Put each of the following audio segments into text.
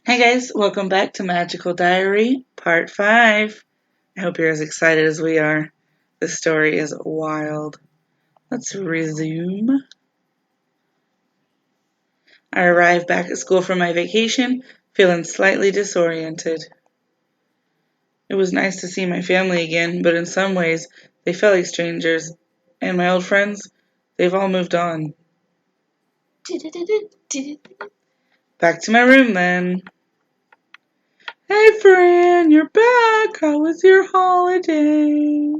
Hey guys, welcome back to Magical Diary, Part 5. I hope you're as excited as we are. This story is wild. Let's resume. I arrived back at school from my vacation, feeling slightly disoriented. It was nice to see my family again, but in some ways, they felt like strangers. And my old friends, they've all moved on. Back to my room then. Hey Fran, you're back. How was your holiday?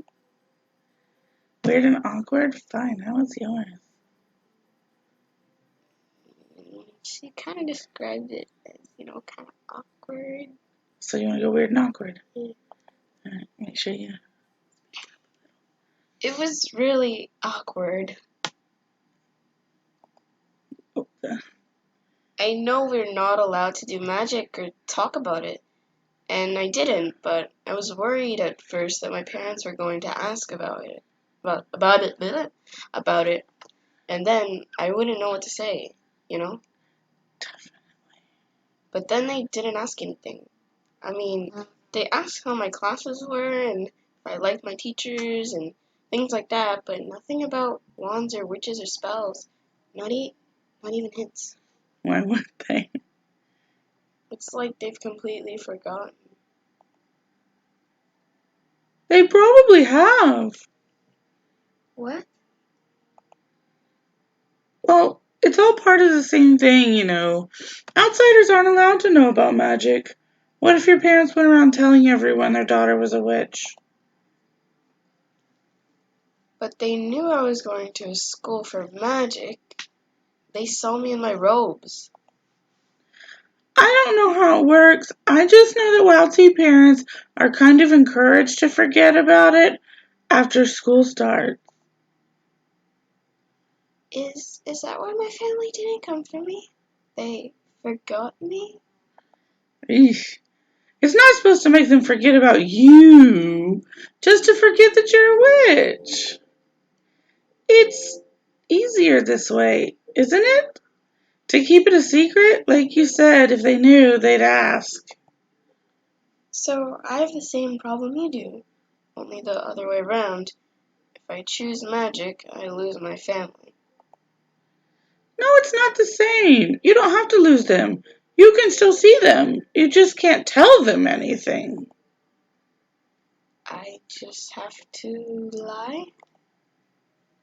Weird and awkward? Fine, how was yours? She kind of described it as, kind of awkward. So you want to go weird and awkward? Yeah. Alright, make sure you... It was really awkward. Oh, I know we're not allowed to do magic or talk about it, and I didn't, but I was worried at first that my parents were going to ask about it, about it, and then I wouldn't know what to say, you know? definitely. But then they didn't ask anything. I mean, they asked how my classes were and if I liked my teachers and things like that, but nothing about wands or witches or spells. Not even hints. Why would they? It's like they've completely forgotten. They probably have. What? Well, it's all part of the same thing, you know. Outsiders aren't allowed to know about magic. What if your parents went around telling everyone their daughter was a witch? But they knew I was going to a school for magic. They saw me in my robes. I don't know how it works. I just know that WowT parents are kind of encouraged to forget about it after school starts. Is that why my family didn't come for me? They forgot me? Eesh. It's not supposed to make them forget about you, just to forget that you're a witch. It's easier this way, isn't it? To keep it a secret, like you said, if they knew, they'd ask. So I have the same problem you do, only the other way around. If I choose magic, I lose my family. No, it's not the same. You don't have to lose them. You can still see them. You just can't tell them anything. I just have to lie?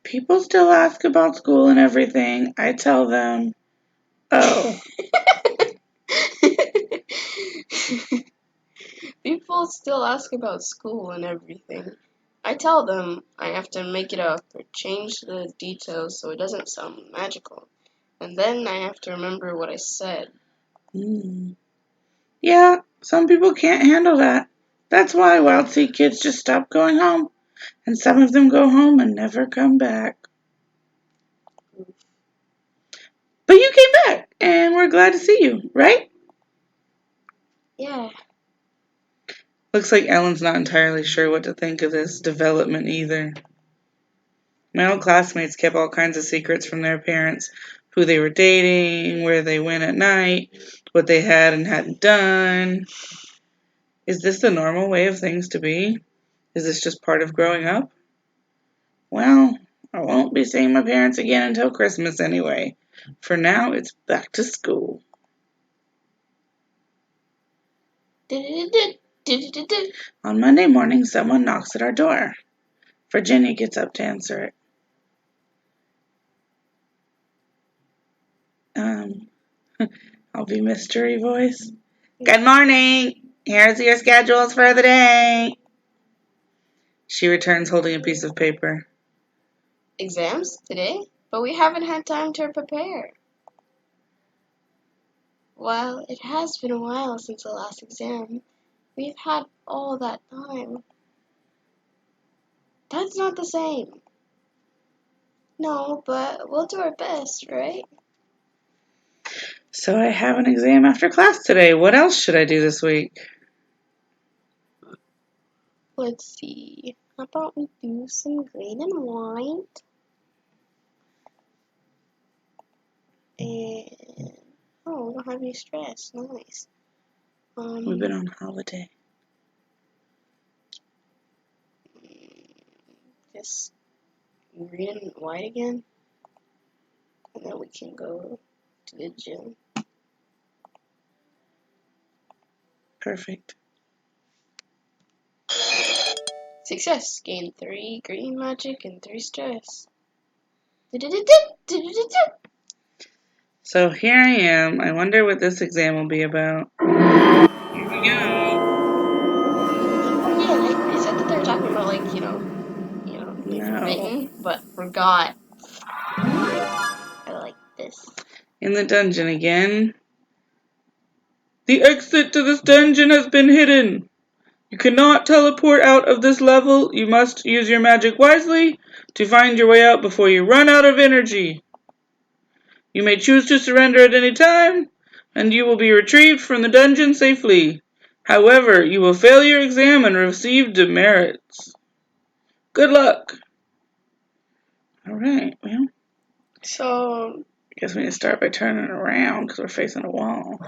People still ask about school and everything. I tell them, oh, People still ask about school and everything. I tell them I have to make it up or change the details so it doesn't sound magical. And then I have to remember what I said. yeah, some people can't handle that. That's why Wild Sea kids just stop going home. And some of them go home and never come back. But you came back, and we're glad to see you, right? Yeah. Looks like Ellen's not entirely sure what to think of this development either. My old classmates kept all kinds of secrets from their parents, who they were dating, where they went at night, what they had and hadn't done. Is this the normal way of things to be? Is this just part of growing up? Well, I won't be seeing my parents again until Christmas anyway. For now, it's back to school. On Monday morning, someone knocks at our door. Virginia gets up to answer it. I'll be mystery voice. Good morning. Here's your schedules for the day. She returns holding a piece of paper. Exams today? But we haven't had time to prepare. Well, it has been a while since the last exam. We've had all that time. That's not the same. No, but we'll do our best, right? So I have an exam after class today. What else should I do this week? Let's see. How about we do some green and white? And oh, we don't have any stress. Nice. We've been on holiday. Just green and white again. And then we can go to the gym. Perfect. Success. Gain 3 green magic and 3 stress. So here I am. I wonder what this exam will be about. Here we go. Oh yeah, they said that they were talking about like, like No. written, but forgot. I like this. In the dungeon again. The exit to this dungeon has been hidden. You cannot teleport out of this level. You must use your magic wisely to find your way out before you run out of energy. You may choose to surrender at any time, and you will be retrieved from the dungeon safely. However, you will fail your exam and receive demerits. Good luck. Alright, well. So, I guess we need to start by turning around because we're facing a wall.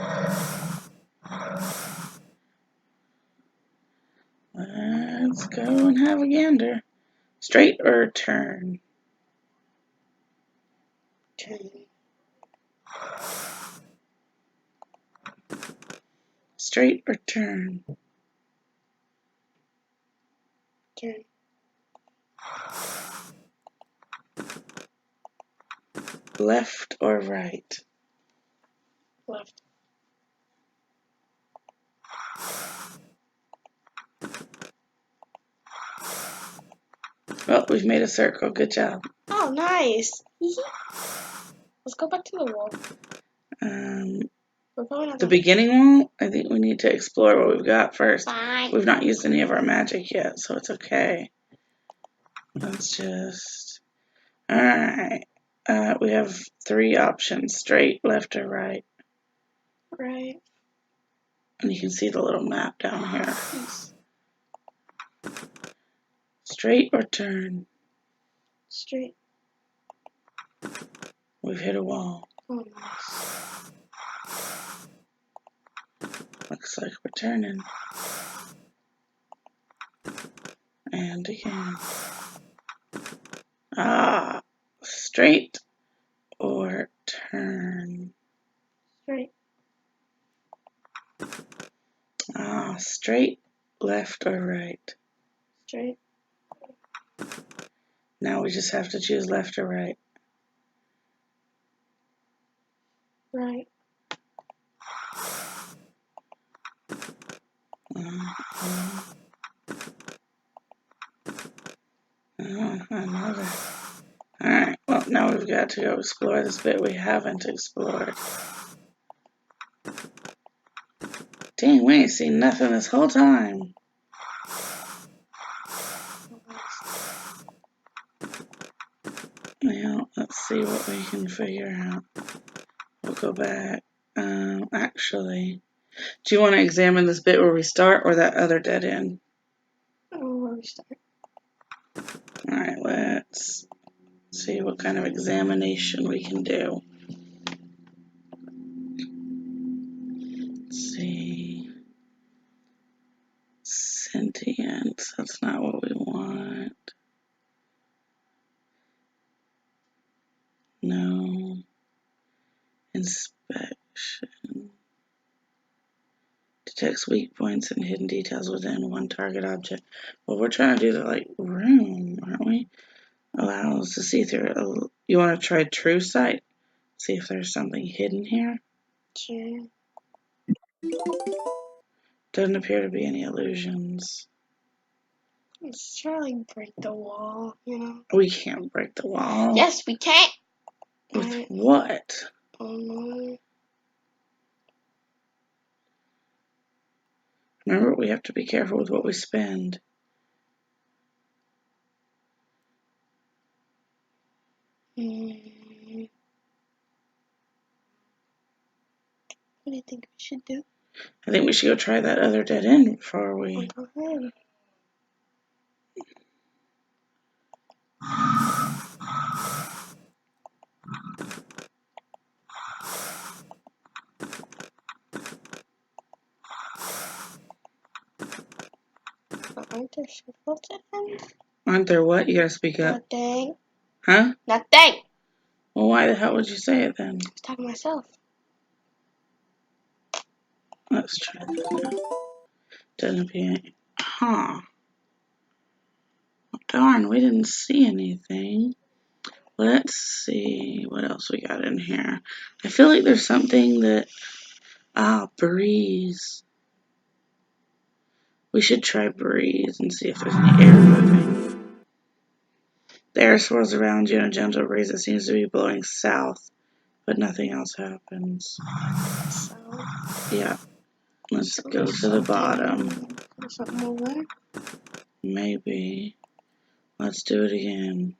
Let's go and have a gander. Straight or turn? turn. Straight or turn? Turn. Left or right? Left. Well, we've made a circle. Good job. Oh, nice. Let's go back to the wall. We're going The beginning wall, I think we need to explore what we've got first. Fine. We've not used any of our magic yet, so it's okay. Let's just... Alright. We have 3 options. Straight, left, or right. Right. And you can see the little map down here. Peace. Straight or turn? Straight. We've hit a wall. Oh, nice. Looks like we're turning. And again. Straight or turn? Straight. Straight, left, or right? Straight. Now we just have to choose left or right. Right. Another. Alright, well, now we've got to go explore this bit we haven't explored. Dang, we ain't seen nothing this whole time. Well, let's see what we can figure out. We'll go back. Actually, do you want to examine this bit where we start or that other dead end? Oh, where we start. Alright, let's see what kind of examination we can do. Let's see. Sentience, that's not what we want. No. Inspection. Detects weak points and hidden details within one target object. Well, we're trying to do the like room, aren't we? Allow us to see through. You want to try true sight? See if there's something hidden here. Sure. Doesn't appear to be any illusions. Let's try like break the wall, We can't break the wall. Yes, we can. With Right. what? Oh no. Remember, we have to be careful with what we spend. What do you think we should do? I think we should go try that other dead end before we... Go ahead. Aren't there circles at end? Aren't there what? You gotta speak up. Nothing. Huh? Nothing! Well, why the hell would you say it then? I was talking to myself. Let's try that now. Doesn't appear. Huh. Darn, we didn't see anything. Let's see what else we got in here. I feel like there's something that... breeze. We should try breeze and see if there's any air moving. The air swirls around you in a gentle breeze that seems to be blowing south, but nothing else happens. So, Yeah. Let's go to the bottom. There's something over. Maybe. Let's do it again.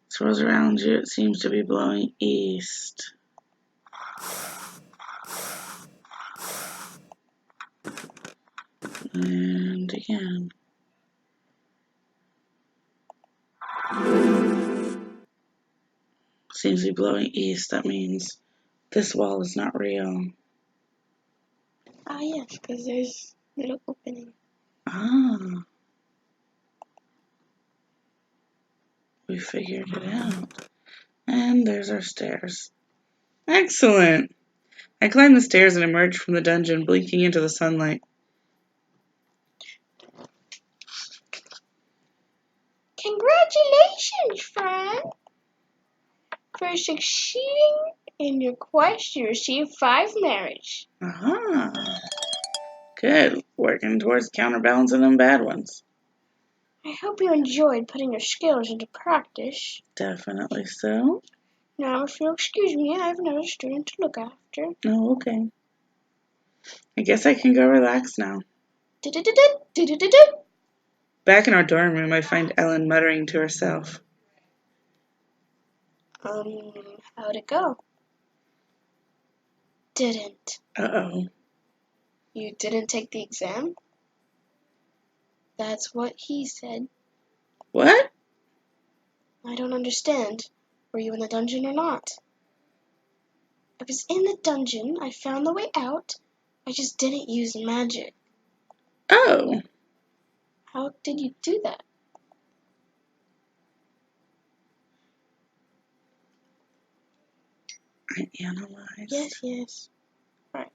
Swirls around you, it seems to be blowing east. And again. Seems to be blowing east. That means this wall is not real. Ah, yes, because there's a little opening. Ah. We figured it out. And there's our stairs. Excellent! I climbed the stairs and emerged from the dungeon, blinking into the sunlight. Congratulations, friend! For succeeding in your quest, you receive 5 marriage. Aha! Good. Working towards counterbalancing them bad ones. I hope you enjoyed putting your skills into practice. Definitely so. Now, if you'll excuse me, I have another student to look after. Oh, okay. I guess I can go relax now. Back in our dorm room, I find Ellen muttering to herself. How'd it go? Didn't. Uh-oh. You didn't take the exam? That's what he said. What? I don't understand. Were you in the dungeon or not? I was in the dungeon. I found the way out. I just didn't use magic. Oh. How did you do that? I analyzed. Yes. Right.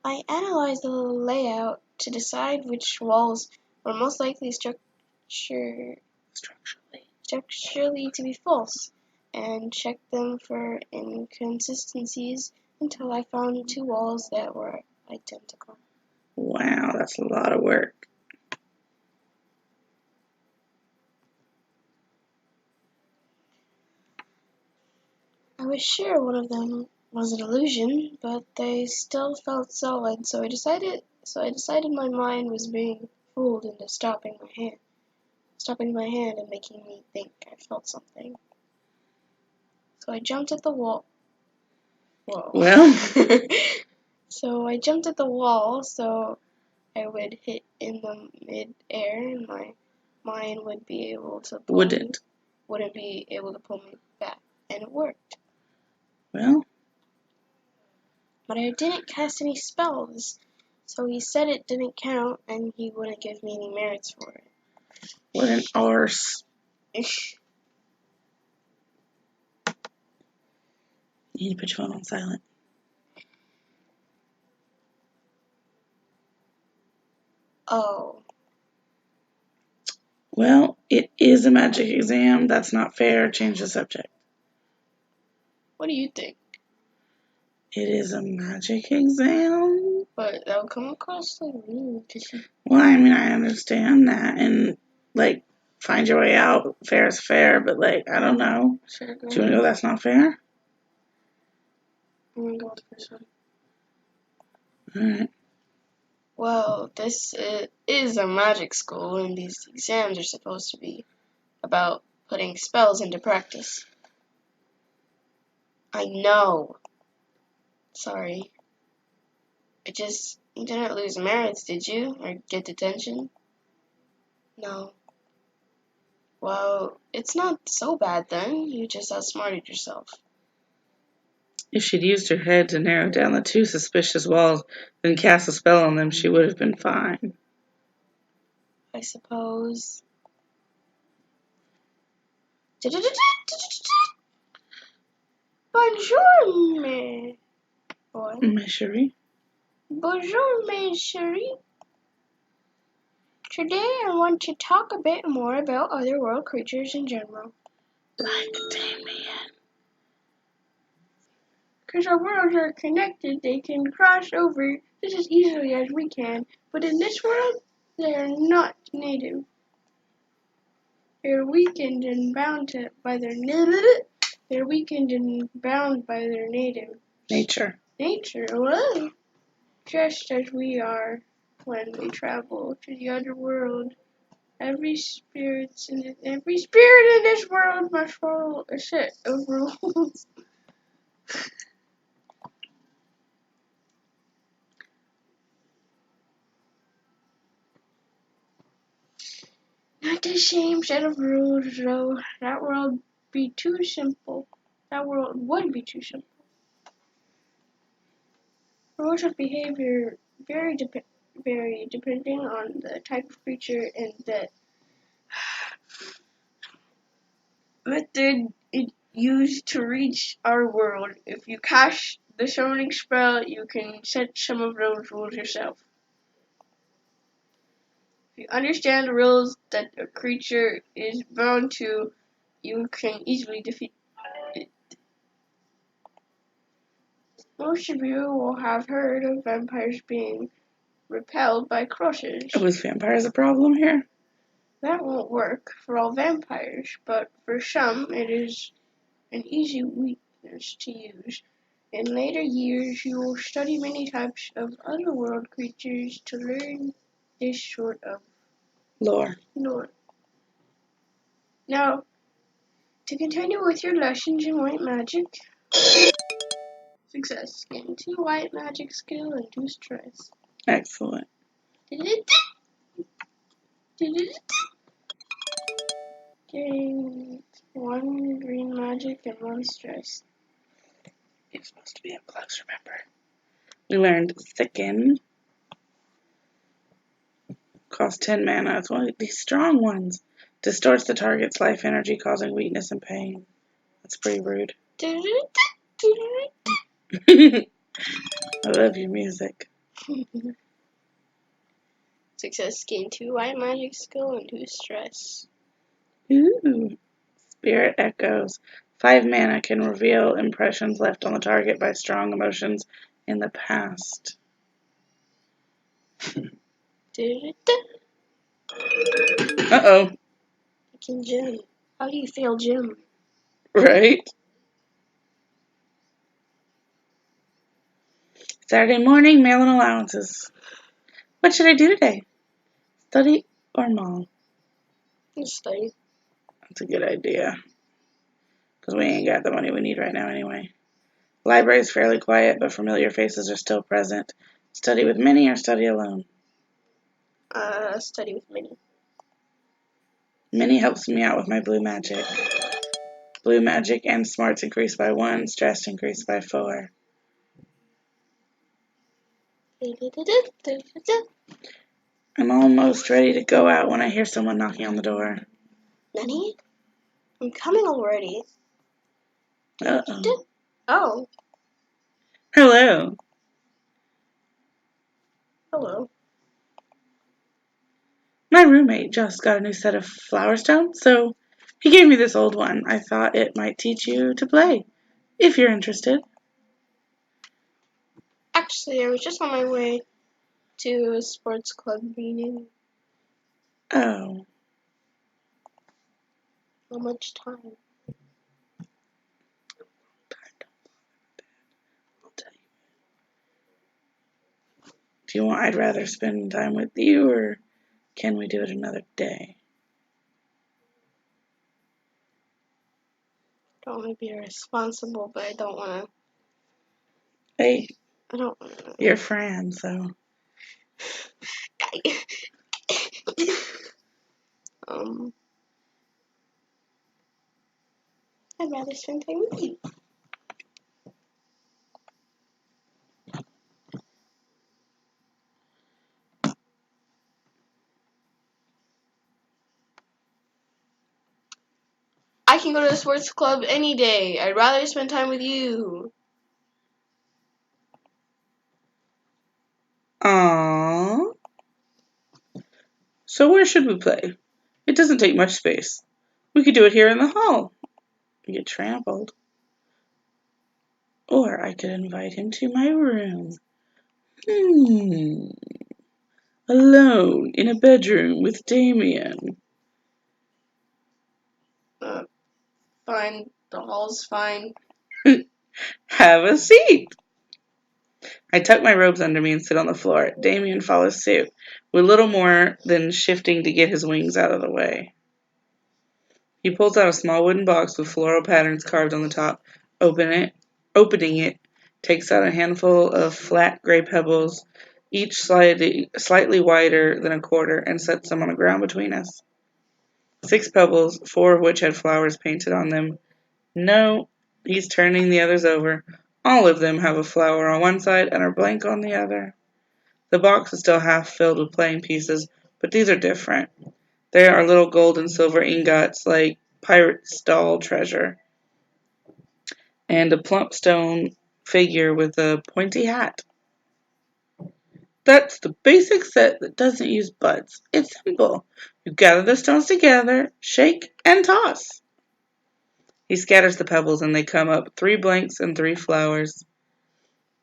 I analyzed the layout to decide which walls were most likely structurally to be false, and checked them for inconsistencies until I found 2 walls that were identical. Wow, that's a lot of work. I was sure one of them was an illusion, but they still felt solid, so I decided my mind was being fooled into stopping my hand and making me think I felt something. So I jumped at the wall. Whoa. Well. So I jumped at the wall so I would hit in the mid-air and my mind wouldn't be able to pull me back. And it worked. Well. But I didn't cast any spells, so he said it didn't count and he wouldn't give me any merits for it. What an arse. You need to put your phone on silent. Oh. Well, it is a magic exam. That's not fair. Change the subject. What do you think? It is a magic exam? But that would come across like rude. Well, I mean, I understand that. And, like, find your way out. Fair is fair. But, like, I don't know. Sure, go Do you want to go that's not fair? I'm going to go with the first one. Alright. Well, this is a magic school, and these exams are supposed to be about putting spells into practice. I know. Sorry. You didn't lose merits, did you? Or get detention? No. Well, it's not so bad then. You just outsmarted yourself. If she'd used her head to narrow down the two suspicious walls, then cast a spell on them, she would have been fine. I suppose. Bonjour, mes boy. Ma chérie? Bonjour, mes chérie. Today I want to talk a bit more about otherworld creatures in general. Like Damien. Because our worlds are connected, they can cross over just as easily as we can. But in this world, they are not native. They are weakened and bound by their native Nature. nature. Well, just as we are when we travel to the other world. Every spirit in this world must follow a set of rules. Not the same set of rules, though. That world would be too simple. Rules of behavior vary depending on the type of creature and the method it used to reach our world. If you cast the summoning spell, you can set some of those rules yourself. If you understand the rules that a creature is bound to, you can easily defeat it. Most of you will have heard of vampires being repelled by crushes. Was vampires a problem here? That won't work for all vampires, but for some it is an easy weakness to use. In later years, you will study many types of otherworld creatures to learn this sort of Lore. Now, to continue with your lessons in white magic, success. Gain 2 white magic skill and 2 stress. Excellent. Gain 1 green magic and 1 stress. You're supposed to be up close, remember? We learned Thicken. Costs 10 mana. It's one of these strong ones. Distorts the target's life energy, causing weakness and pain. That's pretty rude. I love your music. Success. Gain 2 white magic skill and 2 stress. Ooh. Spirit Echoes. 5 mana can reveal impressions left on the target by strong emotions in the past. Uh-oh. Jim. How do you fail Jim? Right? Saturday morning, mail and allowances. What should I do today? Study or mall? Study. That's a good idea. Because we ain't got the money we need right now anyway. Library is fairly quiet, but familiar faces are still present. Study with Minnie or study alone? Study with Minnie. Minnie helps me out with my blue magic. Blue magic and smarts increased by 1, stress increased by 4. I'm almost ready to go out when I hear someone knocking on the door. Minnie? I'm coming already. Uh-oh. Oh. Hello. Hello. My roommate just got a new set of flower stones, so he gave me this old one. I thought it might teach you to play, if you're interested. Actually, I was just on my way to a sports club meeting. Oh. How much time? I'll tell you. Do you want I'd rather spend time with you, or can we do it another day? Don't want to be irresponsible, but I don't want to. Hey, I don't want to. you're Fran, so. I'd rather spend time with you. I can go to the sports club any day. I'd rather spend time with you. Aww. So where should we play? It doesn't take much space. We could do it here in the hall. Get trampled. Or I could invite him to my room. Alone in a bedroom with Damien. Fine. The hall's fine. Have a seat. I tuck my robes under me and sit on the floor. Damien follows suit, with little more than shifting to get his wings out of the way. He pulls out a small wooden box with floral patterns carved on the top. Opening it, takes out a handful of flat gray pebbles, each slightly wider than a quarter, and sets them on the ground between us. 6 pebbles, 4 of which had flowers painted on them. No, he's turning the others over. All of them have a flower on one side and are blank on the other. The box is still half filled with playing pieces, but these are different. They are little gold and silver ingots like pirate's doll treasure, and a plump stone figure with a pointy hat. That's the basic set that doesn't use buds. It's simple. You gather the stones together, shake, and toss. He scatters the pebbles and they come up 3 blanks and 3 flowers.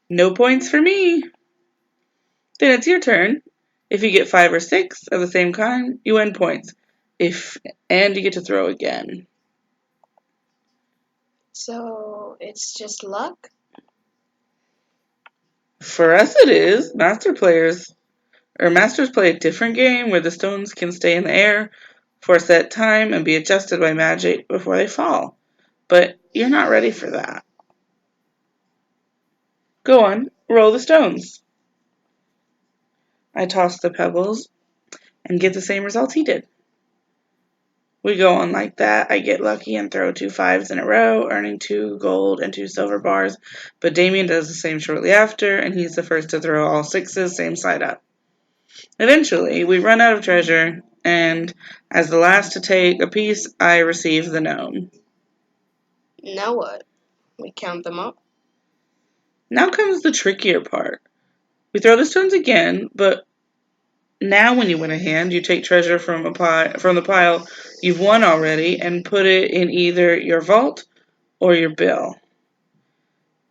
No points for me. Then it's your turn. If you get 5 or 6 of the same kind, you win points. And you get to throw again. So it's just luck? For us it is. Masters play a different game where the stones can stay in the air for a set time and be adjusted by magic before they fall. But you're not ready for that. Go on, roll the stones. I toss the pebbles and get the same results he did. We go on like that. I get lucky and throw 2 5s in a row, earning 2 gold and 2 silver bars. But Damien does the same shortly after, and he's the first to throw all 6s same side up. Eventually, we run out of treasure, and as the last to take a piece, I receive the gnome. Now what? We count them up? Now comes the trickier part. We throw the stones again, but now when you win a hand, you take treasure from the pile you've won already and put it in either your vault or your bill.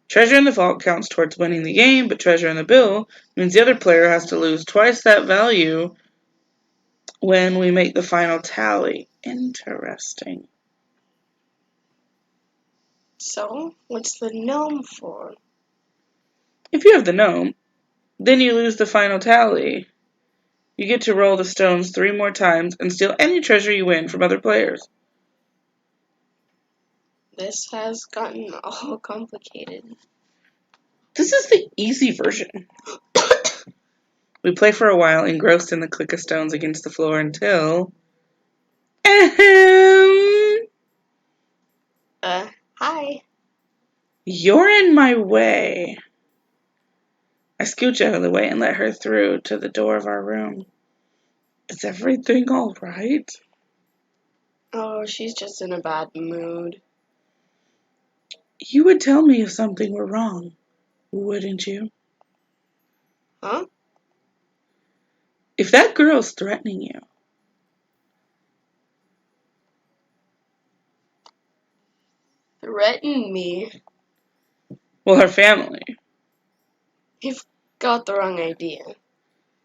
Treasure in the vault counts towards winning the game, but treasure in the bill means the other player has to lose twice that value when we make the final tally. Interesting. So, what's the gnome for? If you have the gnome, then you lose the final tally. You get to roll the stones 3 more times and steal any treasure you win from other players. This has gotten all complicated. This is the easy version. We play for a while, engrossed in the click of stones against the floor until... Ahem! Hi. You're in my way. I scooch out of the way and let her through to the door of our room. Is everything all right? Oh, she's just in a bad mood. You would tell me if something were wrong, wouldn't you? Huh? If that girl's threatening you, Threaten me? well, her family. You've got the wrong idea.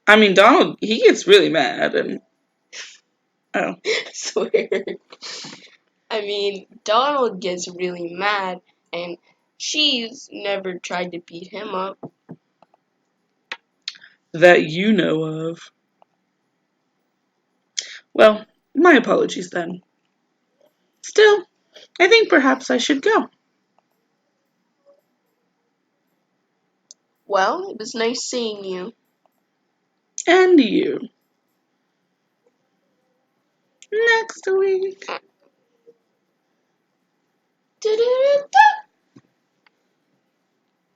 I mean, Donald, he gets really mad and... Oh. Swear. I mean, Donald gets really mad, and she's never tried to beat him up. That you know of. Well, my apologies then. Still, I think perhaps I should go. Well, it was nice seeing you. And you. Next week.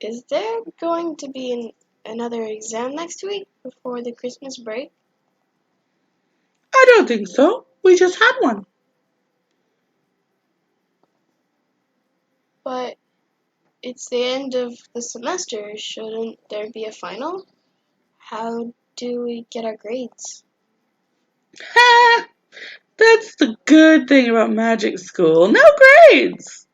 Is there going to be another exam next week before the Christmas break? I don't think so. We just had one. But it's the end of the semester. Shouldn't there be a final? How do we get our grades? Ha! That's the good thing about magic school. No grades!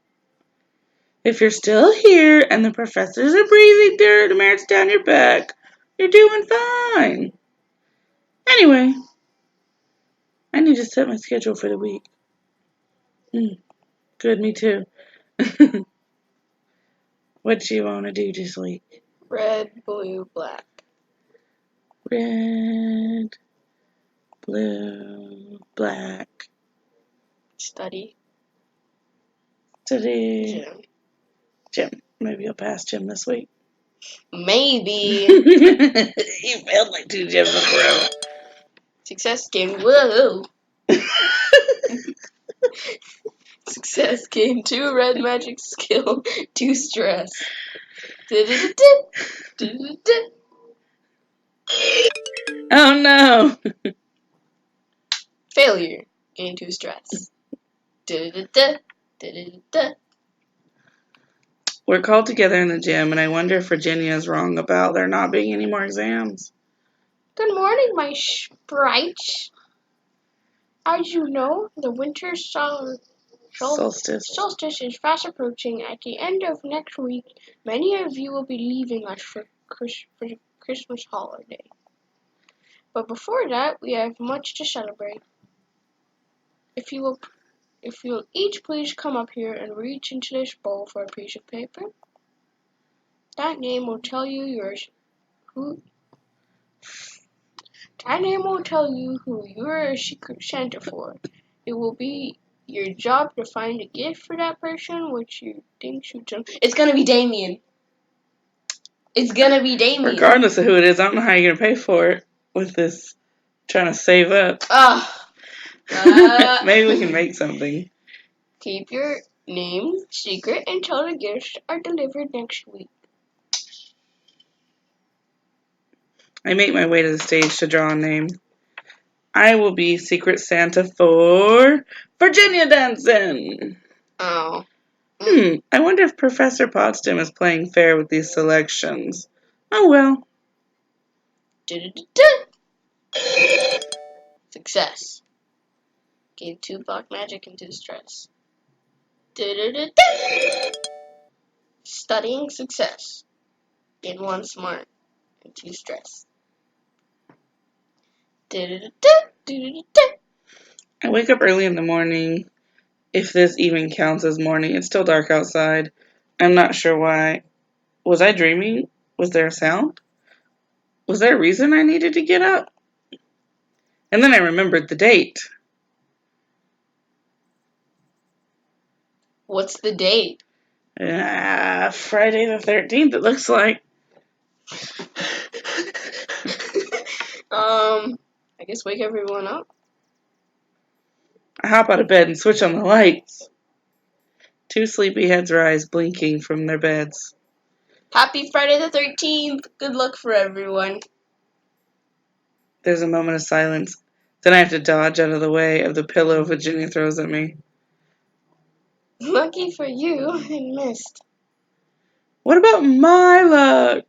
If you're still here and the professors are breathing dirt merits down your back, you're doing fine. Anyway, I need to set my schedule for the week. Good, me too. What you want to do this week? Red, blue, black. Red, blue, black. Study. Today, Gym. Jim. Maybe you'll pass Jim this week. Maybe. You failed like 2 gyms in a row. Success game. Whoa. Success game. 2 red magic skill. 2 stress. Oh no! Failure. Gain 2 stress. We're called together in the gym, and I wonder if Virginia is wrong about there not being any more exams. Good morning, my sprites. As you know, the winter Solstice. solstice is fast approaching. At the end of next week, many of you will be leaving us for the Christmas holiday. But before that, we have much to celebrate. If you will each please come up here and reach into this bowl for a piece of paper. That name will tell you who you're a secret Santa for. It will be your job to find a gift for that person which you think should tell. It's gonna be Damien. It's gonna be Damien. Regardless of who it is, I don't know how you're gonna pay for it with this trying to save up. Maybe we can make something. Keep your name secret until the gifts are delivered next week. I make my way to the stage to draw a name. I will be Secret Santa for Virginia Dancing. Oh. I wonder if Professor Potsdam is playing fair with these selections. Oh well. Success. Gain 2 black magic and 2 stress. Studying success. Gain 1 smart and 2 stress. I wake up early in the morning. If this even counts as morning, it's still dark outside. I'm not sure why. Was I dreaming? Was there a sound? Was there a reason I needed to get up? And then I remembered the date. What's the date? Friday the 13th, it looks like. I guess wake everyone up. I hop out of bed and switch on the lights. 2 sleepy heads rise, blinking from their beds. Happy Friday the 13th. Good luck for everyone. There's a moment of silence. Then I have to dodge out of the way of the pillow Virginia throws at me. Lucky for you, I missed. What about my luck?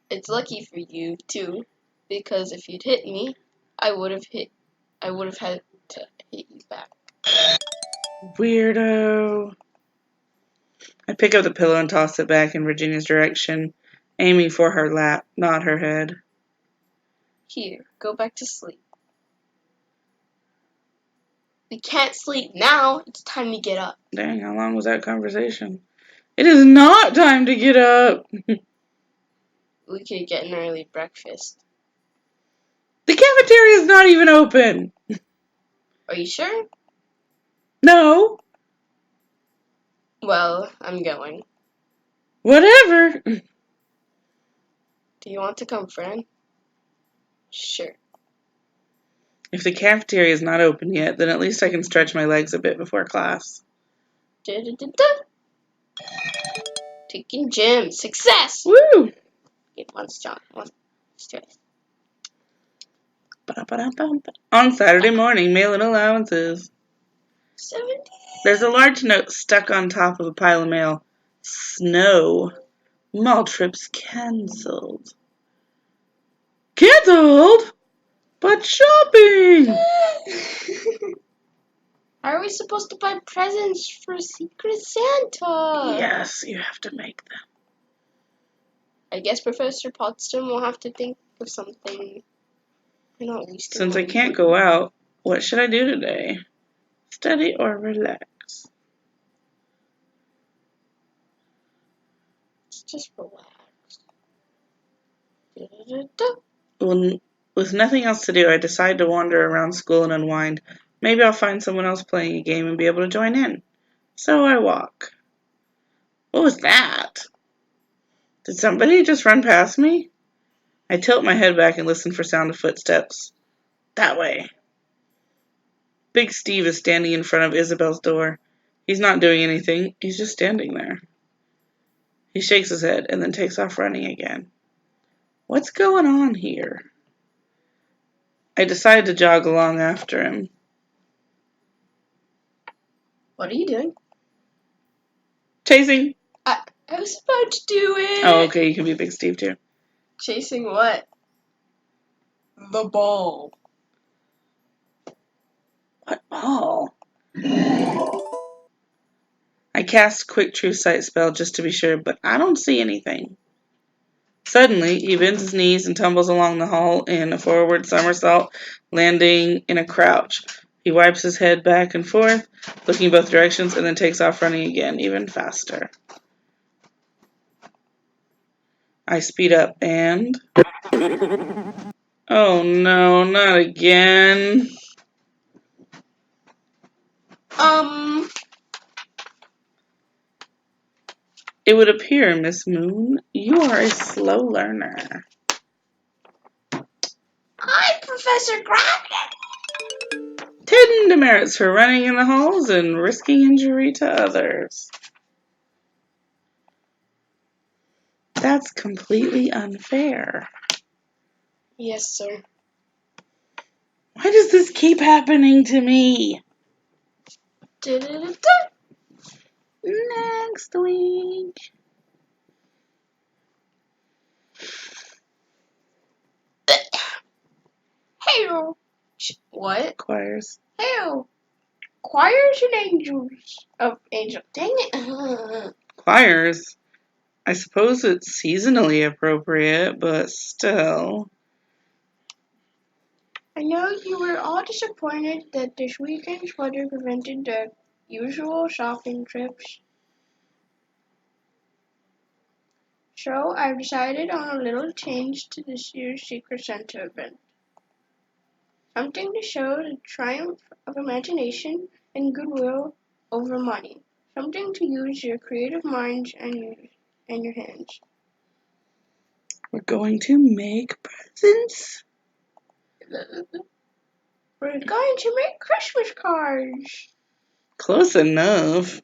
It's lucky for you too, because if you'd hit me, I would have had to hit you back. Weirdo. I pick up the pillow and toss it back in Virginia's direction, aiming for her lap, not her head. Here, go back to sleep. We can't sleep now. It's time to get up. Dang, how long was that conversation? It is not time to get up. We could get an early breakfast. The cafeteria is not even open. Are you sure? No. Well, I'm going. Whatever. Do you want to come, friend? Sure. If the cafeteria is not open yet, then at least I can stretch my legs a bit before class. Taking gym. Success! Woo! Get one stress. On Saturday morning, mail-in allowances. 70. There's a large note stuck on top of a pile of mail. Snow. Mall trips cancelled. Cancelled? But shopping! How are we supposed to buy presents for Secret Santa? Yes, you have to make them. I guess Professor Potsdam will have to think of something. Since I can't go out, what should I do today? Study or relax? Just relax. With nothing else to do, I decide to wander around school and unwind. Maybe I'll find someone else playing a game and be able to join in. So I walk. What was that? Did somebody just run past me? I tilt my head back and listen for sound of footsteps. That way. Big Steve is standing in front of Isabel's door. He's not doing anything. He's just standing there. He shakes his head and then takes off running again. What's going on here? I decide to jog along after him. What are you doing? Chasing. I was about to do it. Oh, okay, you can be Big Steve too. Chasing what? The ball. What ball? I cast Quick True Sight spell just to be sure, but I don't see anything. Suddenly, he bends his knees and tumbles along the hall in a forward somersault, landing in a crouch. He wipes his head back and forth, looking both directions, and then takes off running again, even faster. I speed up and... Oh no, not again. It would appear, Miss Moon, you are a slow learner. I'm Professor Grafton. 10 demerits for running in the halls and risking injury to others. That's completely unfair. Yes, sir. Why does this keep happening to me? Next week. Hail. What? Choirs. Hail. Choirs and angels. Oh, angel. Dang it. Choirs? I suppose it's seasonally appropriate, but still. I know you were all disappointed that this weekend's weather prevented the usual shopping trips. So I've decided on a little change to this year's Secret Santa event. Something to show the triumph of imagination and goodwill over money. Something to use your creative minds and your hands. We're going to make presents? We're going to make Christmas cards. Close enough.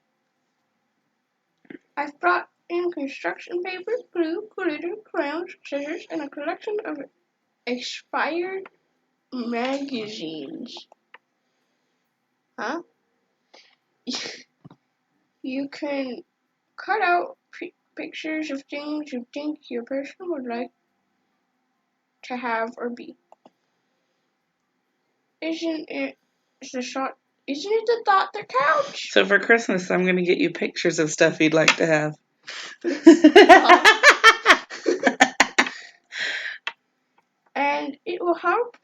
I've brought in construction paper, glue, glitter, crayons, scissors, and a collection of expired magazines. Huh? You can cut out pictures of things you think your person would like to have or be. Isn't it the thought that counts? So for Christmas, I'm going to get you pictures of stuff you'd like to have. And it will help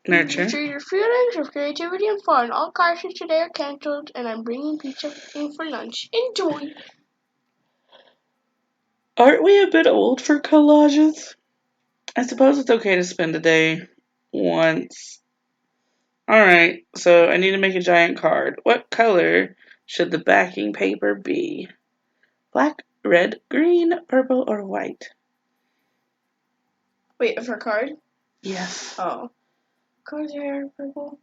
Nurture. through your feelings of creativity and fun. All classes today are canceled, and I'm bringing pizza in for lunch. Enjoy! Aren't we a bit old for collages? I suppose it's okay to spend a day once. Alright, so I need to make a giant card. What color should the backing paper be? Black, red, green, purple, or white? Wait, of her card? Yes. Oh. Cards are purple.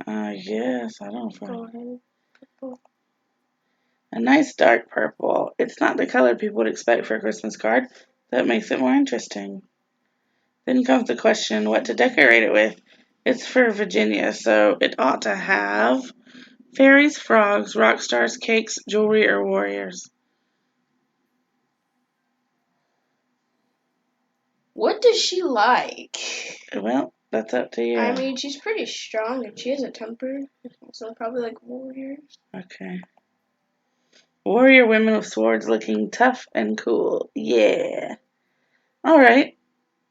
Yes, I don't know. Go ahead. Purple. A nice dark purple. It's not the color people would expect for a Christmas card. That makes it more interesting. Then comes the question, what to decorate it with? It's for Virginia, so it ought to have Fairies, frogs, rock stars, cakes, jewelry, or warriors? What does she like? Well, that's up to you. I mean, she's pretty strong and she has a temper. So probably like warriors. Okay. Warrior women with swords looking tough and cool. Yeah. Alright.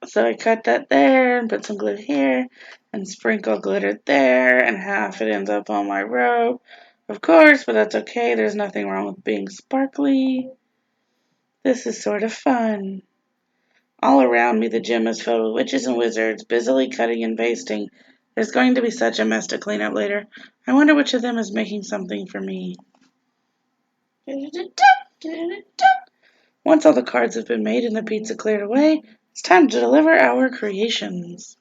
So I cut that there and put some glitter here and sprinkle glitter there and half it ends up on my robe. Of course, but that's okay. There's nothing wrong with being sparkly. This is sort of fun. All around me, the gym is filled with witches and wizards, busily cutting and pasting. There's going to be such a mess to clean up later. I wonder which of them is making something for me. Once all the cards have been made and the pizza cleared away, it's time to deliver our creations.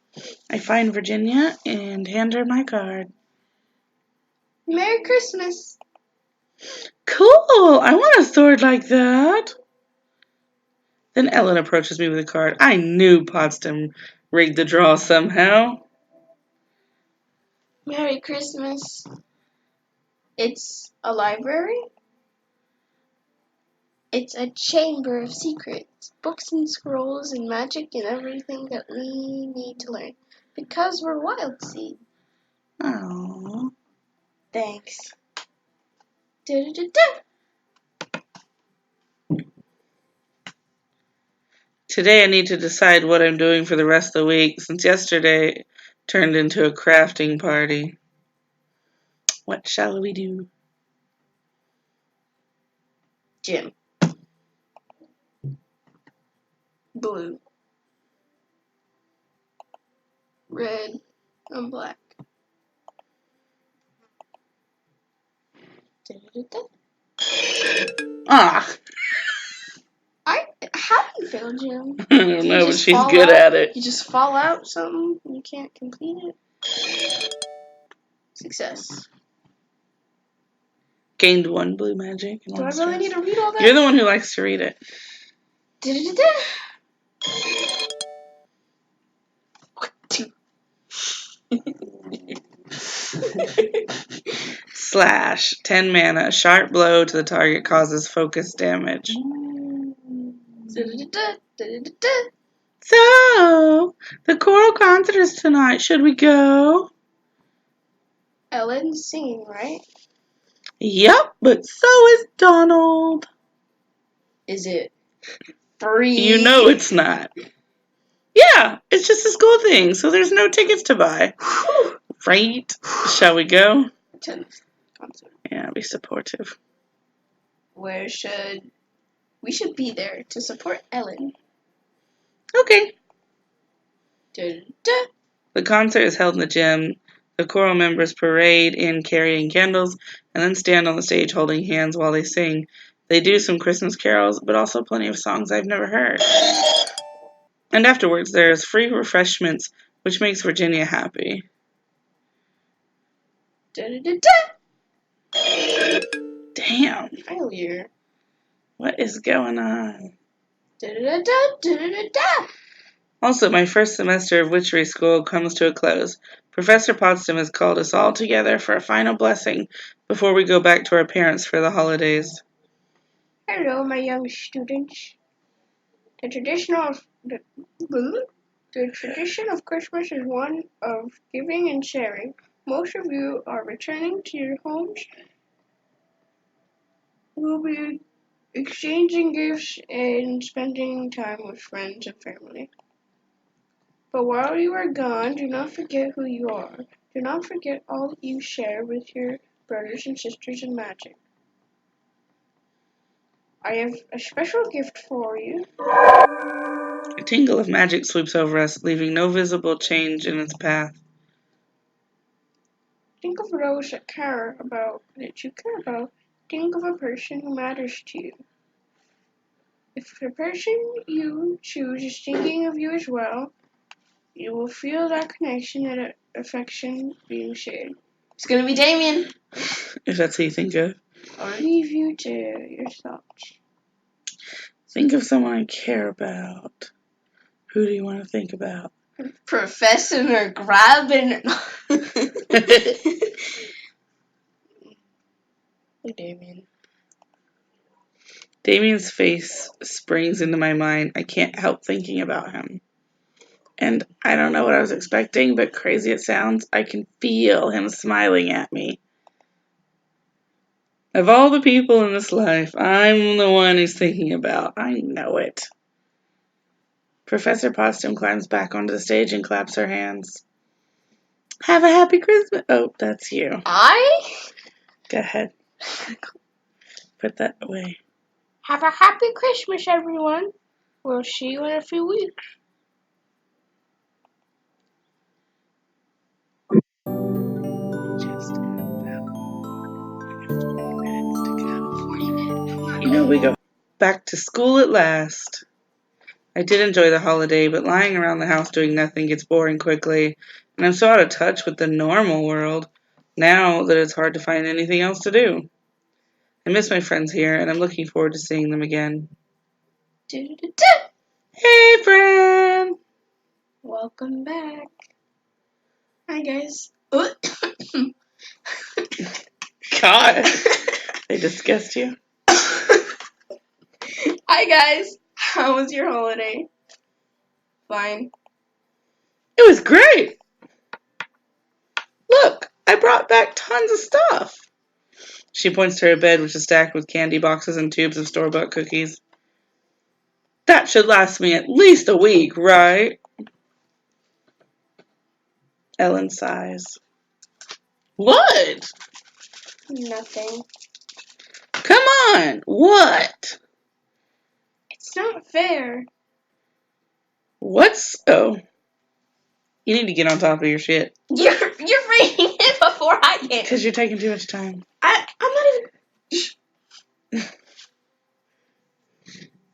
I find Virginia and hand her my card. Merry Christmas. Cool! I want a sword like that. Then Ellen approaches me with a card. I knew Potsdam rigged the draw somehow. Merry Christmas. It's a library. It's a chamber of secrets, books and scrolls and magic and everything that we need to learn. Because we're wild seed. Oh. Thanks. Da-da-da-da. Today I need to decide what I'm doing for the rest of the week, since yesterday turned into a crafting party. What shall we do? Gym. Blue. Red. And black. Da-da-da-da. Ah, How do you fail gym? I don't know, but she's good out? at it. You just fall out something and you can't complete it? Success. Gained 1 blue magic and Do 1 I really stress. need to read all that? You're the one who likes to read it. Da-da-da-da. Slash. 10 mana. Sharp blow to the target causes focus damage. Da-da-da-da. Da-da-da-da. So, the choral concert is tonight. Should we go? Ellen's singing, right? Yep, but so is Donald. Is it free? You know it's not. Yeah, it's just a school thing, so there's no tickets to buy. Right? Shall we go? Attend the concert. Yeah, be supportive. We should be there to support Ellen. Okay. Da-da-da. The concert is held in the gym. The choral members parade in carrying candles and then stand on the stage holding hands while they sing. They do some Christmas carols, but also plenty of songs I've never heard. And afterwards, there's free refreshments, which makes Virginia happy. Da-da-da-da. Damn, Failure. what is going on? Da-da-da-da. Da-da-da-da. Also, my first semester of witchery school comes to a close. Professor Potsdam has called us all together for a final blessing before we go back to our parents for the holidays. Hello, my young students. The tradition of Christmas is one of giving and sharing. Most of you are returning to your homes. We'll be exchanging gifts and spending time with friends and family. But while you are gone, do not forget who you are. Do not forget all that you share with your brothers and sisters in magic. I have a special gift for you. A tingle of magic sweeps over us, leaving no visible change in its path. Think of those that you care about. Think of a person who matters to you. If the person you choose is thinking of you as well, you will feel that connection and affection being shared. It's gonna be Damien. If that's who you think of. I'll leave you to your thoughts. Think of someone I care about. Who do you want to think about? Professor McGrabbin. Hey, Damien. Damien's face springs into my mind. I can't help thinking about him. And I don't know what I was expecting, but crazy it sounds, I can feel him smiling at me. Of all the people in this life, I'm the one he's thinking about. I know it. Professor Potsdam climbs back onto the stage and claps her hands. Have a happy Christmas. Oh, that's you. Go ahead. Put that away. Have a happy Christmas, everyone. We'll see you in a few weeks. Just about 40 minutes to go. You know, we go back to school at last. I did enjoy the holiday, but lying around the house doing nothing gets boring quickly, and I'm so out of touch with the normal world now that it's hard to find anything else to do. I miss my friends here, and I'm looking forward to seeing them again. Hey, Fran! Welcome back. Hi, guys. God, they disgust you? Hi, guys. How was your holiday? Fine. It was great! Look, I brought back tons of stuff. She points to her bed, which is stacked with candy boxes and tubes of store-bought cookies. That should last me at least a week, right? Ellen sighs. What? Nothing. Come on, what? It's not fair. What's... Oh. You need to get on top of your shit. You're reading it before I can. Because you're taking too much time. I'm not even...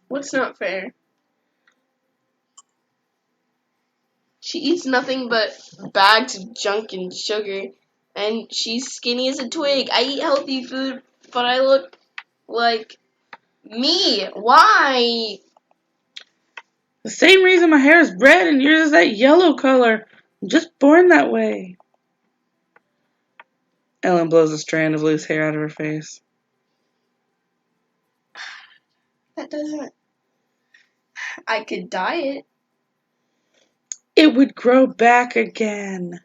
What's not fair? She eats nothing but bags of junk and sugar, and she's skinny as a twig. I eat healthy food, but I look like me. Why? The same reason my hair is red and yours is that yellow color. I'm just born that way. Ellen blows a strand of loose hair out of her face. That doesn't... I could dye it. It would grow back again.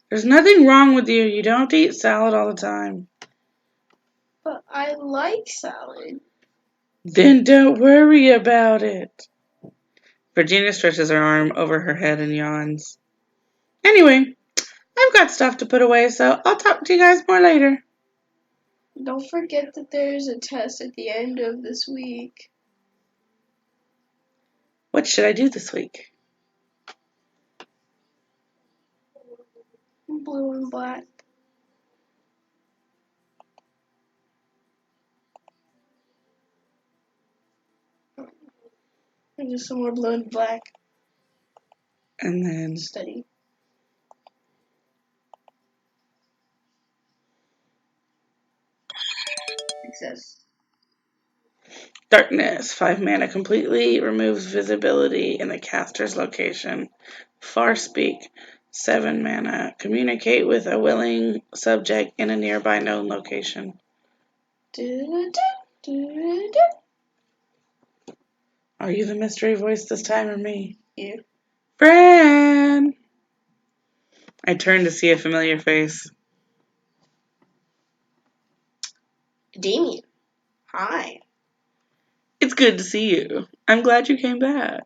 There's nothing wrong with you. You don't have to eat salad all the time. But I like salad. Then don't worry about it. Virginia stretches her arm over her head and yawns. Anyway, I've got stuff to put away, so I'll talk to you guys more later. Don't forget that there's a test at the end of this week. What should I do this week? Blue and black. And just some more blue and black. And then... Study. Success. Darkness. 5 mana completely removes visibility in the caster's location. Far speak. 7 mana. Communicate with a willing subject in a nearby known location. Are you the mystery voice this time or me? You. Fran! I turn to see a familiar face. Damien. Hi. It's good to see you. I'm glad you came back.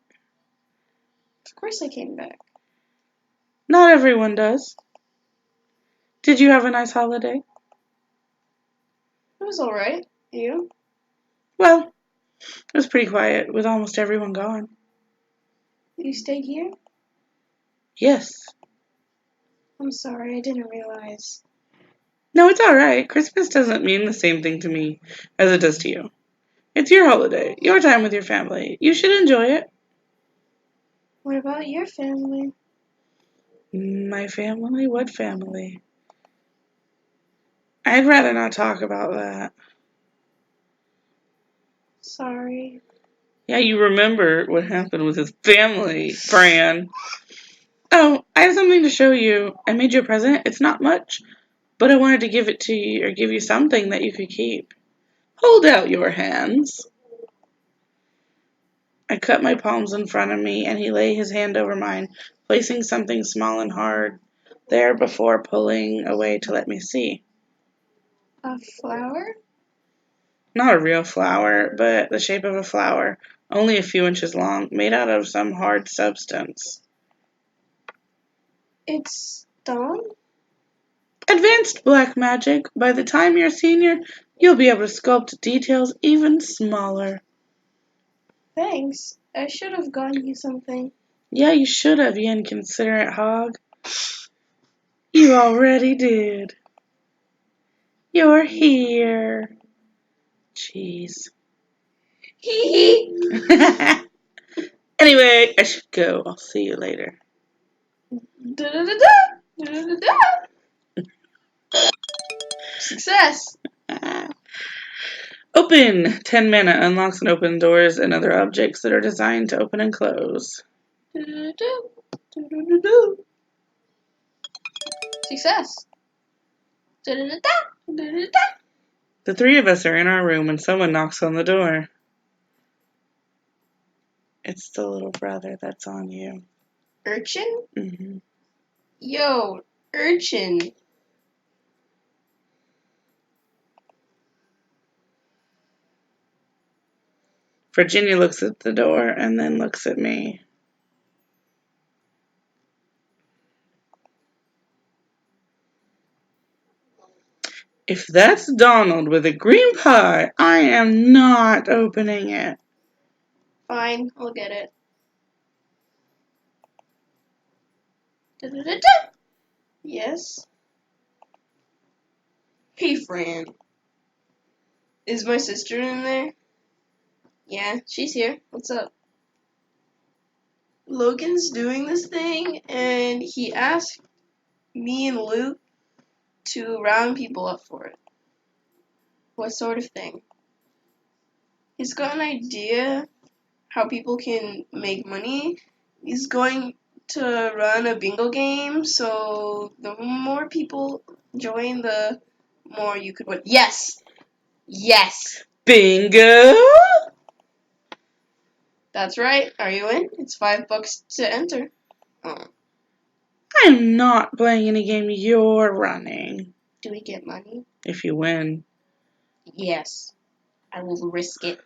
Of course I came back. Not everyone does. Did you have a nice holiday? It was alright. You? Well, it was pretty quiet with almost everyone gone. You stayed here? Yes. I'm sorry, I didn't realize. No, it's alright. Christmas doesn't mean the same thing to me as it does to you. It's your holiday, your time with your family. You should enjoy it. What about your family? My family? What family? I'd rather not talk about that. Sorry. Yeah, you remember what happened with his family, Fran. Oh, I have something to show you. I made you a present. It's not much, but I wanted to give it to you or give you something that you could keep. Hold out your hands. I cut my palms in front of me, and he lay his hand over mine, placing something small and hard there before pulling away to let me see. A flower? Not a real flower, but the shape of a flower, only a few inches long, made out of some hard substance. It's Dawn? Advanced black magic. By the time you're a senior, you'll be able to sculpt details even smaller. Thanks. I should have gotten you something. Yeah, you should have, you inconsiderate hog. You already did. You're here. Jeez. Hee hee. Anyway, I should go. I'll see you later. Da da da da. Da da da. Success. Open! 10 mana unlocks and opens doors and other objects that are designed to open and close. Da da da. Da da da. Success. Da da da da. Da da da. The three of us are in our room when someone knocks on the door. It's the little brother that's on you. Urchin? Mm-hmm. Yo, Urchin. Virginia looks at the door and then looks at me. If that's Donald with a green pie, I am not opening it. Fine, I'll get it. Da da da da. Yes. Hey, Fran. Is my sister in there? Yeah, she's here. What's up? Logan's doing this thing, and he asked me and Luke to round people up for it. What sort of thing? He's got an idea how people can make money. He's going to run a bingo game, so the more people join, the more you could win. Yes! Yes! Bingo! That's right. Are you in? It's $5 to enter. Oh. I'm not playing any game you're running. Do we get money? If you win. Yes. I will risk it.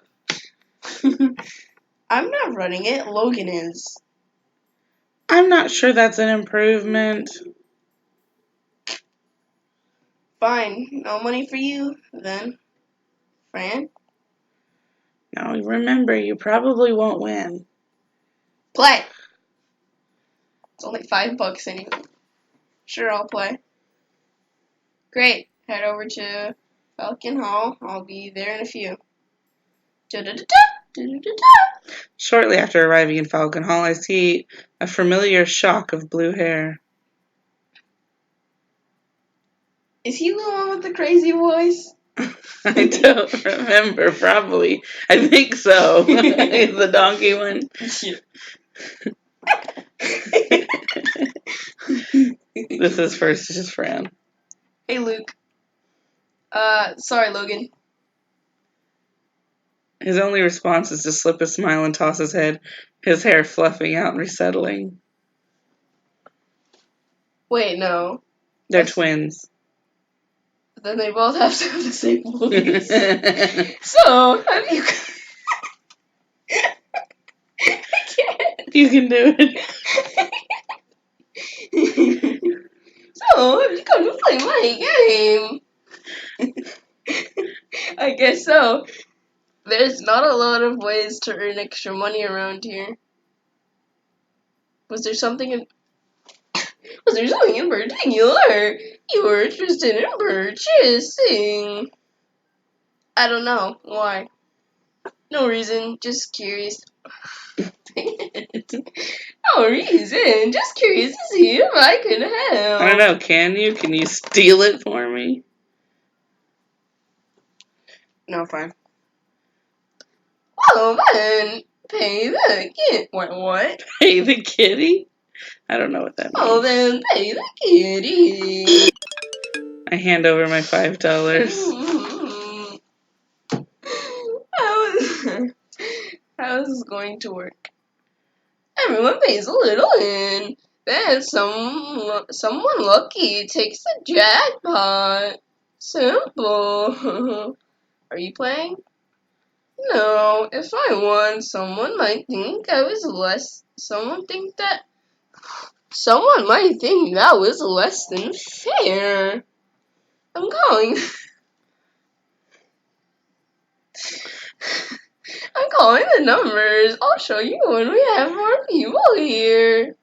I'm not running it. Logan is. I'm not sure that's an improvement. Fine. No money for you, then. Fran? Now remember, you probably won't win. Play! It's only $5 anyway. Sure, I'll play. Great. Head over to Falcon Hall. I'll be there in a few. Da-da-da-da! Da-da-da-da! Shortly after arriving in Falcon Hall, I see a familiar shock of blue hair. Is he the one with the crazy voice? I don't remember, probably. I think so. He's the donkey one. This is first just Fran. Hey, Luke. Sorry, Logan. His only response is to slip a smile and toss his head, his hair fluffing out and resettling. Wait, no. They're twins. Then they both have to have the same voice. So, have you... I can't. You can do it. So, have you come to play my game? I guess so. There's not a lot of ways to earn extra money around here. Was there something in particular you were interested in purchasing? I don't know. Why? No reason. Just curious. No reason. Just curious to see if I could help. I don't know, can you? Can you steal it for me? No, fine. Well then, pay the kid. What? Pay the kitty? I don't know what that means. Well then, pay the kitty. I hand over my $5. How is this going to work? Everyone pays a little in. Then someone lucky takes the jackpot. Simple. Are you playing? No. If I won, someone might think that was less than fair. I'm calling. I'm calling the numbers. I'll show you when we have more people here.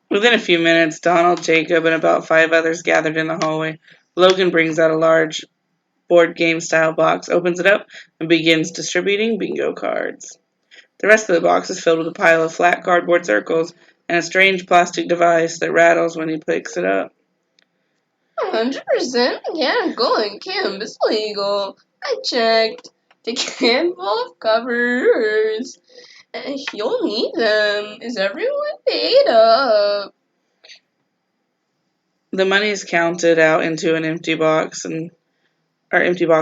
Within a few minutes, Donald, Jacob, and about 5 others gathered in the hallway. Logan brings out a large board game style box, opens it up, and begins distributing bingo cards. The rest of the box is filled with a pile of flat cardboard circles and a strange plastic device that rattles when he picks it up. 100% mechanical and cannabis legal. I checked. The can full of covers. You'll need them. Is everyone paid up? The money is counted out into an empty box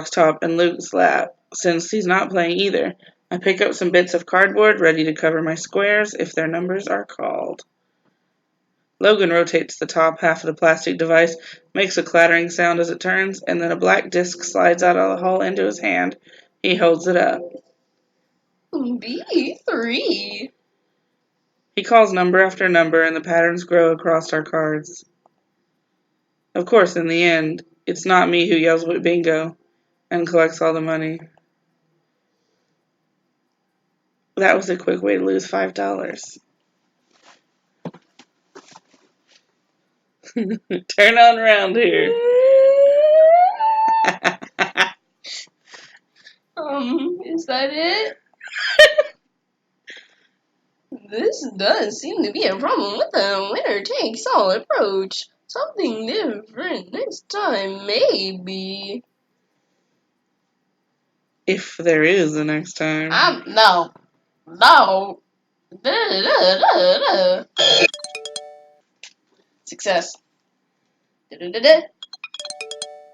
top in Luke's lap, since he's not playing either. I pick up some bits of cardboard ready to cover my squares if their numbers are called. Logan rotates the top half of the plastic device, makes a clattering sound as it turns, and then a black disc slides out of the hole into his hand. He holds it up. B3. He calls number after number, and the patterns grow across our cards. Of course, in the end, it's not me who yells bingo and collects all the money. That was a quick way to lose $5. Turn on around here. Is that it? This does seem to be a problem with the winner-takes-all approach. Something different next time, maybe. If there is a next time. No. Success.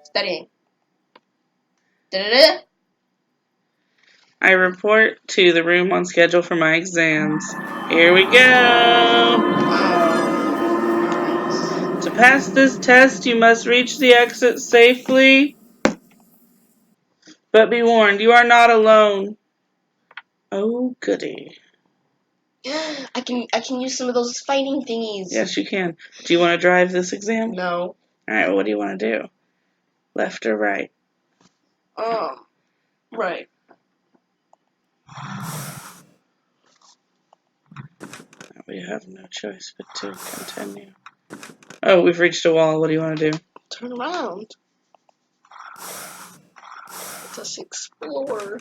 Studying. I report to the room on schedule for my exams. Here we go! Wow. To pass this test, you must reach the exit safely. But be warned, you are not alone. Oh, goody. I can use some of those fighting thingies. Yes, you can. Do you want to drive this exam? No. Alright, well, what do you want to do? Left or right? Right. We have no choice but to continue. Oh, we've reached a wall. What do you want to do? Turn around. Let us explore.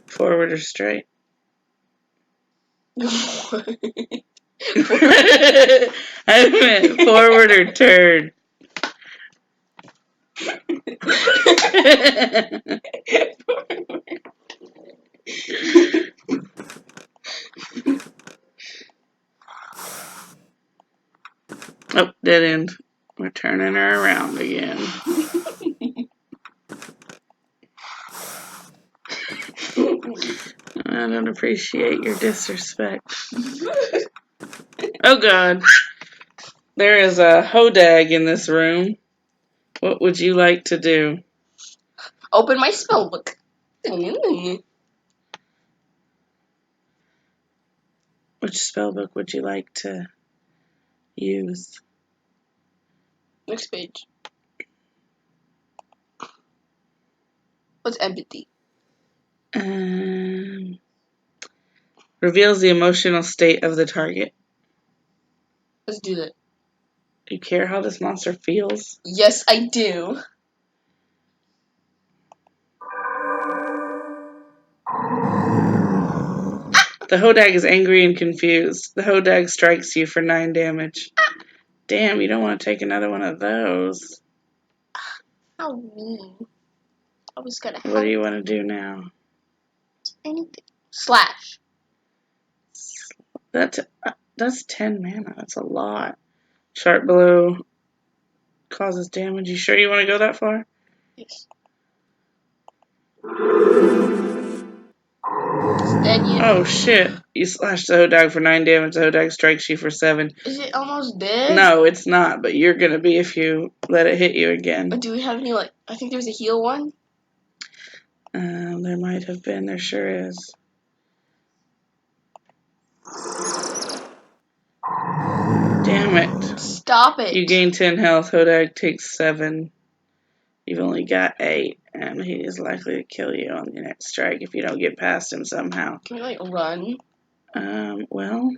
Forward or straight? I meant forward or turn. Oh, dead end. We're turning her around again. I don't appreciate your disrespect. Oh, God. There is a hodag in this room. What would you like to do? Open my spell book. Which spellbook would you like to use? Next page. What's empathy? Reveals the emotional state of the target. Let's do that. Do you care how this monster feels? Yes, I do. The hodag is angry and confused. The hodag strikes you for 9 damage. Damn, you don't want to take another one of those. How mean. I was gonna help. What do you want to do now? Anything. Slash. That's does 10 mana. That's a lot. Sharp blow causes damage. You sure you want to go that far? Yes. Dead yet? Oh shit. You slash the Hodag for 9 damage. The Hodag strikes you for 7. Is it almost dead? No, it's not, but you're gonna be if you let it hit you again. Do we have any, like, I think there's a heal one? There might have been. There sure is. Damn it. Stop it. You gain 10 health. Hodag takes 7. You've only got 8, and he is likely to kill you on your next strike if you don't get past him somehow. Can we, like, run? Well.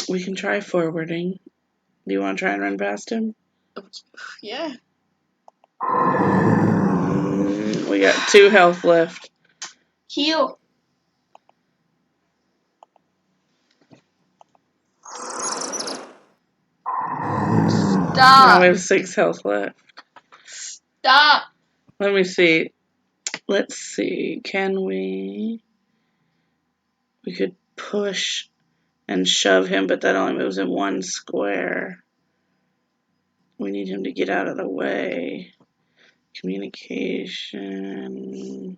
We can try forwarding. Do you want to try and run past him? Yeah. We got 2 health left. Heal. Now we Stop. have 6 health left. Stop. Let me see. Let's see. Can we... We could push and shove him, but that only moves him 1 square. We need him to get out of the way. Communication...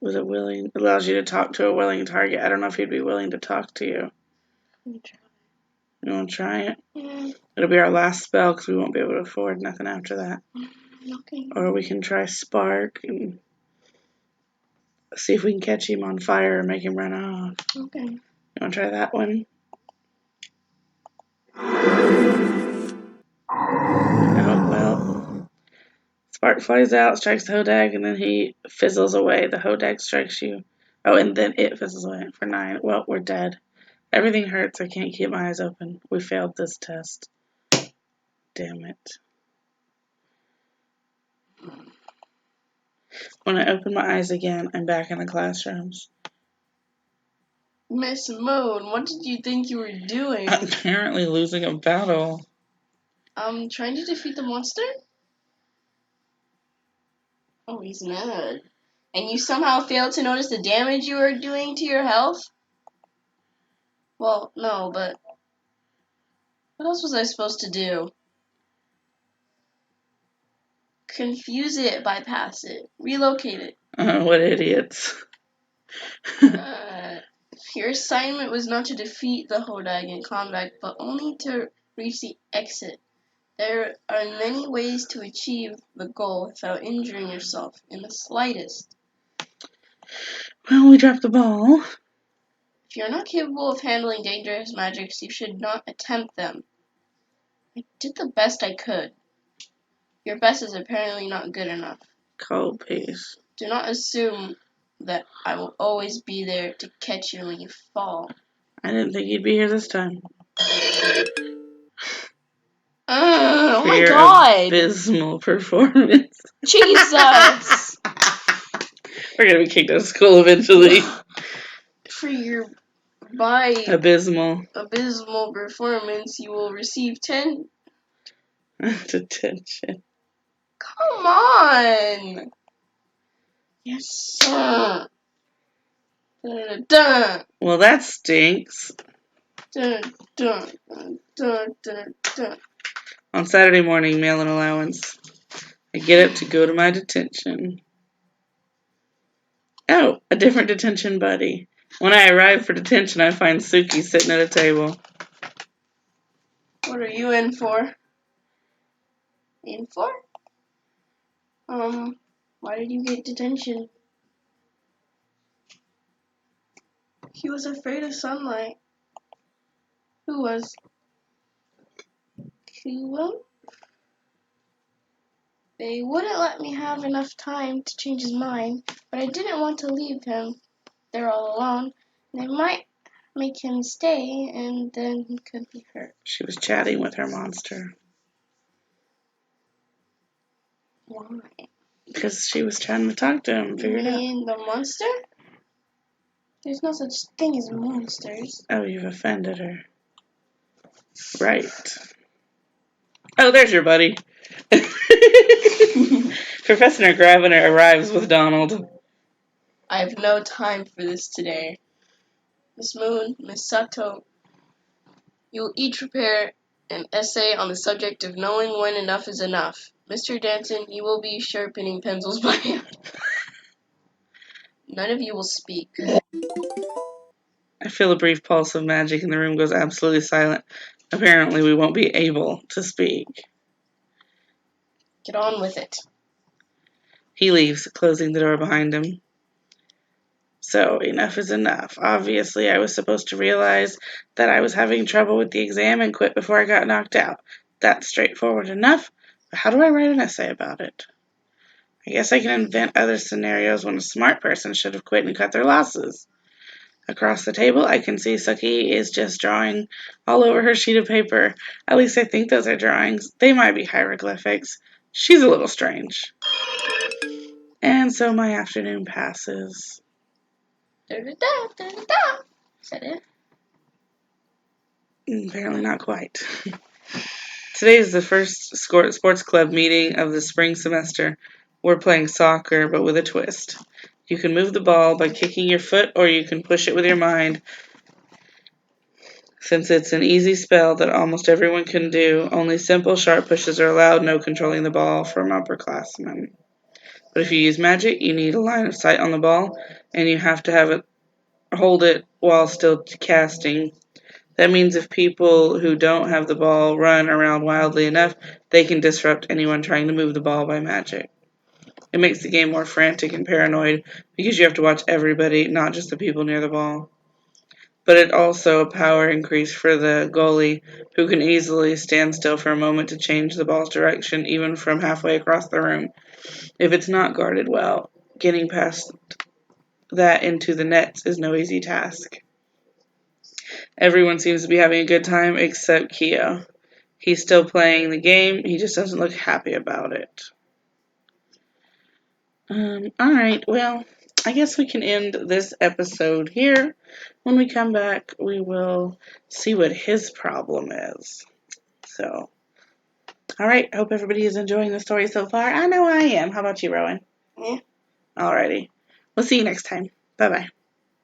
Was it willing? Allows you to talk to a willing target. I don't know if he'd be willing to talk to you. You want to try it? Yeah. It'll be our last spell because we won't be able to afford nothing after that. Okay. Or we can try Spark and see if we can catch him on fire and make him run off. Okay. You want to try that one? Oh, well. Spark flies out, strikes the Hodag, and then he fizzles away. The Hodag strikes you. Oh, and then it fizzles away for 9. Well, we're dead. Everything hurts. I can't keep my eyes open. We failed this test. Damn it. When I open my eyes again, I'm back in the classrooms. Miss Moon, what did you think you were doing? Apparently losing a battle. Trying to defeat the monster? Oh, he's mad. And you somehow failed to notice the damage you were doing to your health? Well, no, but what else was I supposed to do? Confuse it, bypass it, relocate it. What idiots. Your assignment was not to defeat the Hodag in combat, but only to reach the exit. There are many ways to achieve the goal without injuring yourself in the slightest. Well, we dropped the ball. If you're not capable of handling dangerous magics, you should not attempt them. I did the best I could. Your best is apparently not good enough. Cold piece. Do not assume that I will always be there to catch you when you fall. I didn't think you'd be here this time. Oh my your god! Abysmal performance. Jesus! We're gonna be kicked out of school eventually. For your Abysmal performance, you will receive 10. detention. Come on! Yes, sir. Dun, dun, Well, that stinks. dun, dun, dun, dun, dun, dun. On Saturday morning, mail and allowance. I get up to go to my detention. Oh, a different detention buddy. When I arrive for detention, I find Suki sitting at a table. What are you in for? In for? Why did you get detention? He was afraid of sunlight. Who was? Kuo? They wouldn't let me have enough time to change his mind, but I didn't want to leave him there all alone. They might make him stay, and then he could be hurt. She was chatting with her monster. Why? Because she was trying to talk to him. You mean the monster? There's no such thing as monsters. Oh, you've offended her. Right. Oh, there's your buddy. For Professor Graviner arrives with Donald. I have no time for this today. Miss Moon, Miss Sato, you will each prepare an essay on the subject of knowing when enough is enough. Mr. Danton, you will be sharpening pencils by hand. None of you will speak. I feel a brief pulse of magic and the room goes absolutely silent. Apparently, we won't be able to speak. Get on with it. He leaves, closing the door behind him. So, enough is enough. Obviously, I was supposed to realize that I was having trouble with the exam and quit before I got knocked out. That's straightforward enough, but how do I write an essay about it? I guess I can invent other scenarios when a smart person should have quit and cut their losses. Across the table, I can see Suki is just drawing all over her sheet of paper. At least I think those are drawings. They might be hieroglyphics. She's a little strange. And so my afternoon passes. Da-da-da, is that it? Apparently not quite. Today is the first sports club meeting of the spring semester. We're playing soccer, but with a twist. You can move the ball by kicking your foot, or you can push it with your mind. Since it's an easy spell that almost everyone can do, only simple, sharp pushes are allowed, no controlling the ball from upperclassmen. But if you use magic, you need a line of sight on the ball, and you have to have it hold it while still casting. That means if people who don't have the ball run around wildly enough, they can disrupt anyone trying to move the ball by magic. It makes the game more frantic and paranoid because you have to watch everybody, not just the people near the ball. But it also a power increase for the goalie, who can easily stand still for a moment to change the ball's direction, even from halfway across the room. If it's not guarded well, getting past that into the nets is no easy task. Everyone seems to be having a good time except Keo. He's still playing the game, he just doesn't look happy about it. Alright, well, I guess we can end this episode here. When we come back, we will see what his problem is. So, alright, hope everybody is enjoying the story so far. I know I am. How about you, Rowan? Yeah. Alrighty. We'll see you next time. Bye-bye.